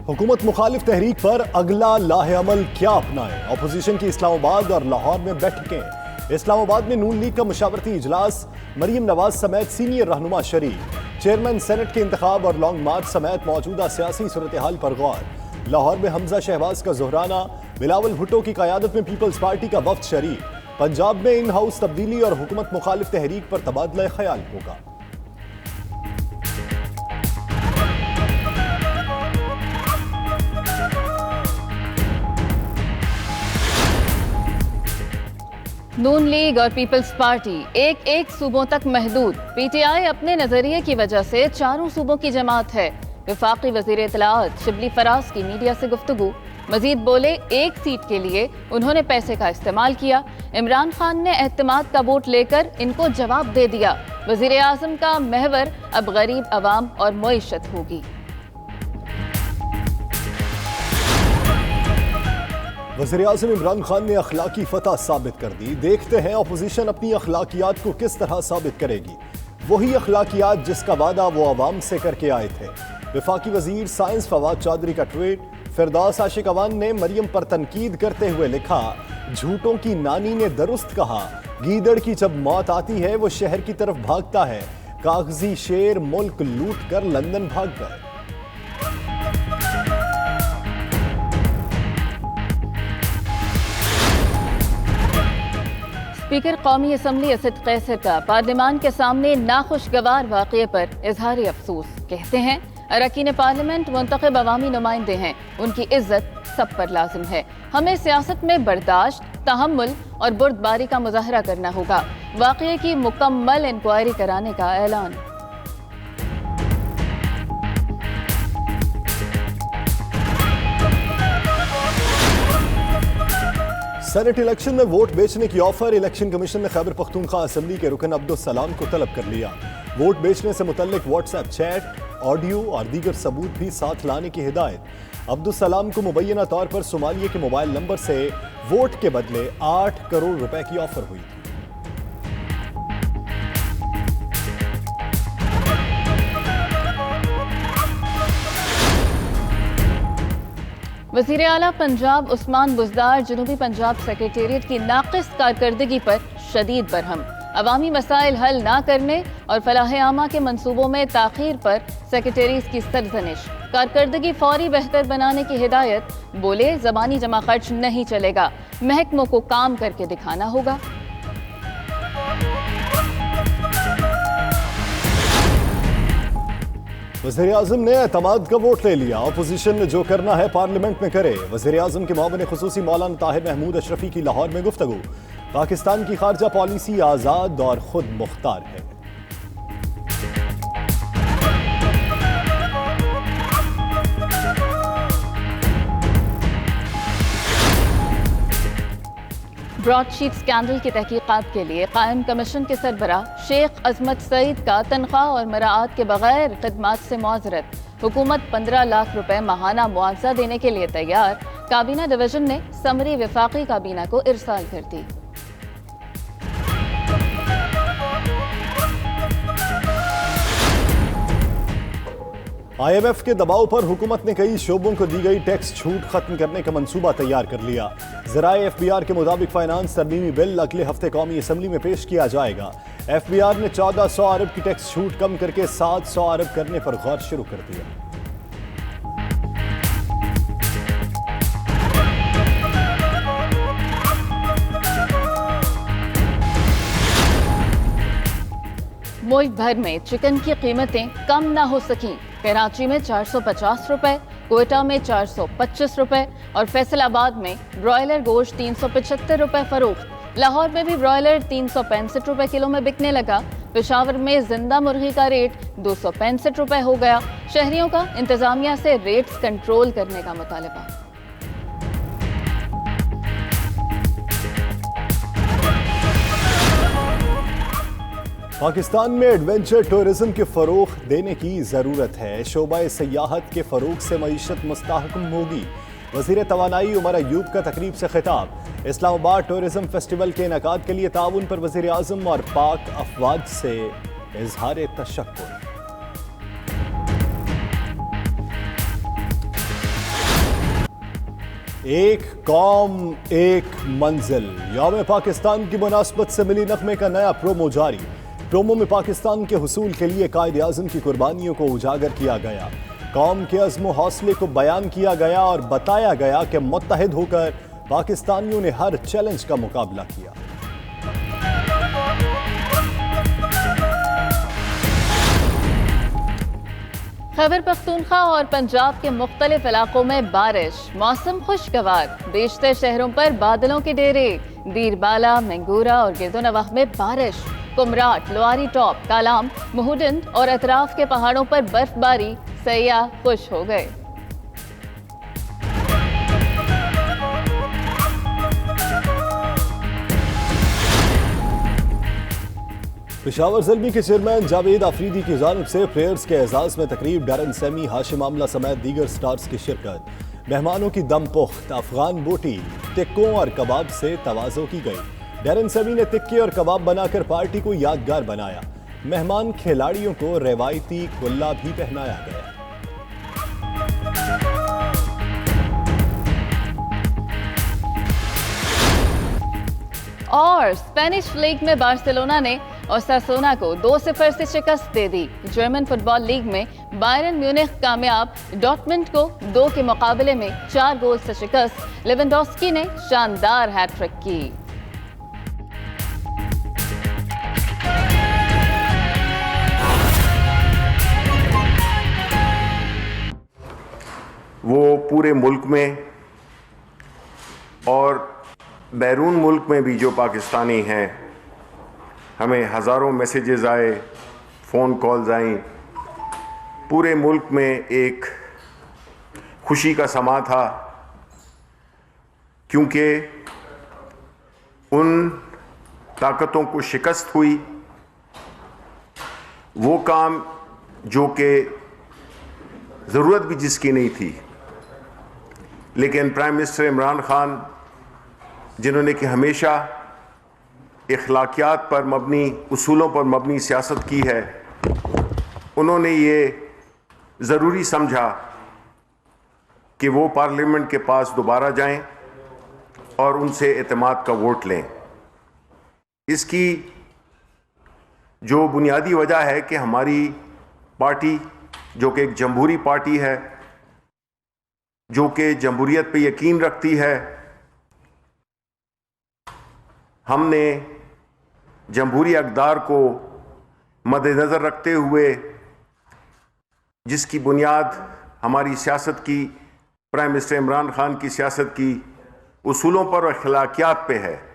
हुकूमत मुखालिफ तहरीक पर अगला लाहे-अमल क्या अपनाएं? अपोजिशन की इस्लामाबाद और लाहौर में बैठकें। इस्लामाबाद में नून लीग का मशावरती इजलास, मरीम नवाज समेत सीनियर रहनुमा शरीक। चेयरमैन सेनेट के इंतखाब और लॉन्ग मार्च समेत मौजूदा सियासी सूरत हाल पर गौर। लाहौर में हमजा शहबाज का जोहराना, बिलावल भुट्टो की क़यादत में पीपल्स पार्टी का वफ्द शरीक। पंजाब में इन हाउस तब्दीली और हुकूमत मुखालिफ तहरीक पर तबादला ख्याल होगा। नून लीग और पीपल्स पार्टी एक सूबों तक महदूद। पीटीआई अपने नजरिए की वजह से चारों सूबों की जमात है। वफाकी वजीर इत्तलाआत शिबली फराज की मीडिया से गुफ्तगू। मजीद बोले, एक सीट के लिए उन्होंने पैसे का इस्तेमाल किया। इमरान खान ने एतमाद का वोट लेकर इनको जवाब दे दिया। वजीर आजम का महवर अब गरीब अवाम और मईशत होगी। वज़ीर आज़म इमरान खान ने अखलाकी फतह साबित कर दी। देखते हैं अपोजिशन अपनी अखलाकियात को किस तरह साबित करेगी। वही अखलाकियात जिसका वादा वो अवाम से करके आए थे। वफाकी वजीर साइंस फवाद चौधरी का ट्वीट। फिरदौस आशिक अवान ने मरियम पर तनकीद करते हुए लिखा, झूठों की नानी ने दुरुस्त कहा, गीदड़ की जब मौत आती है वो शहर की तरफ भागता है। कागजी शेर मुल्क लूट कर लंदन भाग गए। स्पीकर कौमी असम्बली असद कैसर का पार्लियामान के सामने नाखुशगवार वाक़ये पर इजहार अफसोस। कहते हैं, अरकान पार्लियामेंट मुंतखब अवामी नुमाइंदे हैं, उनकी इज्जत सब पर लाजिम है। हमें सियासत में बर्दाश्त, तहम्मुल और बुर्दबारी का मुजाहरा करना होगा। वाक़ये की मुकम्मल इंक्वायरी कराने का ऐलान। सेनेट इलेक्शन में वोट बेचने की ऑफर। इलेक्शन कमीशन ने खैबर पख्तूनख्वा असेंबली के रुकन अब्दुल सलाम को तलब कर लिया। वोट बेचने से मुतल्लिक व्हाट्सएप चैट, ऑडियो और दीगर सबूत भी साथ लाने की हिदायत। अब्दुल सलाम को मुबैना तौर पर सोमालिया के मोबाइल नंबर से वोट के बदले 8 करोड़ रुपए की ऑफर हुई थी। वज़ीर आला पंजाब उस्मान बुज़दार जनूबी पंजाब सेक्रेटेरिएट की नाक़िस कारकर्दगी पर शदीद बरहम। अवामी मसाइल हल ना करने और फलाह आमा के मंसूबों में ताख़ीर पर सेक्रेटेरीज की सरजनिश। कारकर्दगी फौरी बेहतर बनाने की हिदायत। बोले, ज़बानी जमा खर्च नहीं चलेगा, महकमों को काम करके दिखाना होगा। वज़ीर आज़म ने एतमाद का वोट ले लिया। अपोजिशन ने जो करना है पार्लियामेंट में करे। वज़ीर आज़म के मुआविन खुसूसी मौलाना ताहिर महमूद अशरफी की लाहौर में गुफ्तगू। पाकिस्तान की खारजा पॉलिसी आज़ाद और खुद मुख्तार है। ब्रॉडशीट स्कैंडल की तहकीकात के लिए कायम कमीशन के सरबराह शेख अजमत सईद का तनख्वाह और मराआत के बगैर खिदमात से मुआज़रत। हुकूमत 15 लाख रुपए माहाना मुआवजा देने के लिए तैयार। काबीना डिवीजन ने समरी वफाकी काबीना को इरसाल कर दी। IMF के दबाव पर हुकूमत ने कई शोबों को दी गई टैक्स छूट खत्म करने का मंसूबा तैयार कर लिया। ज़राए FBR के मुताबिक फाइनेंस तरमीमी बिल अगले हफ्ते कौमी असम्बली में पेश किया जाएगा। FBR ने 1400 अरब की टैक्स छूट कम करके 700 अरब करने पर गौर शुरू कर दिया। मुल्क भर में चिकन की कीमतें कम ना हो सकी। कराची में 450 रुपए, कोयटा में 425 रुपए और फैसलाबाद में ब्रॉयलर गोश्त 375 रुपए फरोख्त। लाहौर में भी ब्रॉयलर 365 रुपए किलो में बिकने लगा। पेशावर में जिंदा मुर्गी का रेट 265 रुपए हो गया। शहरियों का इंतजामिया से रेट्स कंट्रोल करने का मुतालबा। पाकिस्तान में एडवेंचर टूरिज्म के फरोग देने की ज़रूरत है। शोबा सयाहत के फरोग से मईशत मुस्तहकम होगी। वज़ीर तवानाई उमर अयूब का तकरीब से खिताब। इस्लामाबाद टूरिज्म फेस्टिवल के इनेकाद के लिए ताउन पर वज़ीर आज़म और पाक अफवाज से इजहार तशक्कुर। एक कौम एक मंजिल। यौम पाकिस्तान की मुनासबत से मिली नगमे का नया प्रोमो जारी। प्रोमो में पाकिस्तान के हुसूल के लिए कायद आज़म की कुर्बानियों को उजागर किया गया। कौम के अज़्म हौसले को बयान किया गया और बताया गया कि मुत्तहिद होकर पाकिस्तानियों ने हर चैलेंज का मुकाबला किया। खैबर पख्तूनख्वा और पंजाब के मुख्तलिफ इलाकों में बारिश, मौसम खुशगवार। बेशतर शहरों पर बादलों के डेरे। दीरबाला, मंगूरा और गिरदोनवाह में बारिश। कुमराट, लोआरी टॉप, कालाम, मुहुडंड और अतराफ के पहाड़ों पर बर्फबारी। सयाह खुश हो गए। पेशावर ज़ल्मी के चेयरमैन जावेद आफरीदी की जानिब से प्लेयर्स के एजाज में तकरीब। डैरन सेमी, हाशिम आमला समेत दीगर स्टार्स की शिरकत। मेहमानों की दम पुख्त अफगान बोटी, टिक्कों और कबाब से तवाज़ो की गई। डैरन सेमी ने टिक्के और कबाब बनाकर पार्टी को यादगार बनाया। मेहमान खिलाड़ियों को रवायती कुल्ला भी पहनाया गया। और स्पेनिश लीग में बार्सिलोना ने ओसासुना को 2-0 से शिकस्त दे दी। जर्मन फुटबॉल लीग में बायरन म्यूनिख कामयाब। डॉर्टमुंड को 2 के मुकाबले में 4 गोल से शिकस्त। लेवेंडोस्की ने शानदार हैट्रिक की। वो पूरे मुल्क में और बैरून मुल्क में भी जो पाकिस्तानी हैं, हमें हज़ारों मैसेजेस आए, फ़ोन कॉल्स आई। पूरे मुल्क में एक खुशी का समा था, क्योंकि उन ताकतों को शिकस्त हुई। वो काम जो कि ज़रूरत भी जिसकी नहीं थी, लेकिन प्राइम मिनिस्टर इमरान खान, जिन्होंने कि हमेशा इखलाकियात पर मबनी, उसूलों पर मबनी सियासत की है, उन्होंने ये ज़रूरी समझा कि वो पार्लियामेंट के पास दोबारा जाएं और उनसे एतमाद का वोट लें। इसकी जो बुनियादी वजह है कि हमारी पार्टी, जो कि एक जमहूरी पार्टी है, जो कि जमहूरियत पे यकीन रखती है, हमने जमहूरी अक़दार को मद्देनज़र रखते हुए, जिसकी बुनियाद हमारी सियासत की, प्राइम मिनिस्टर इमरान खान की सियासत की उसूलों पर और अखलाकियात पे है,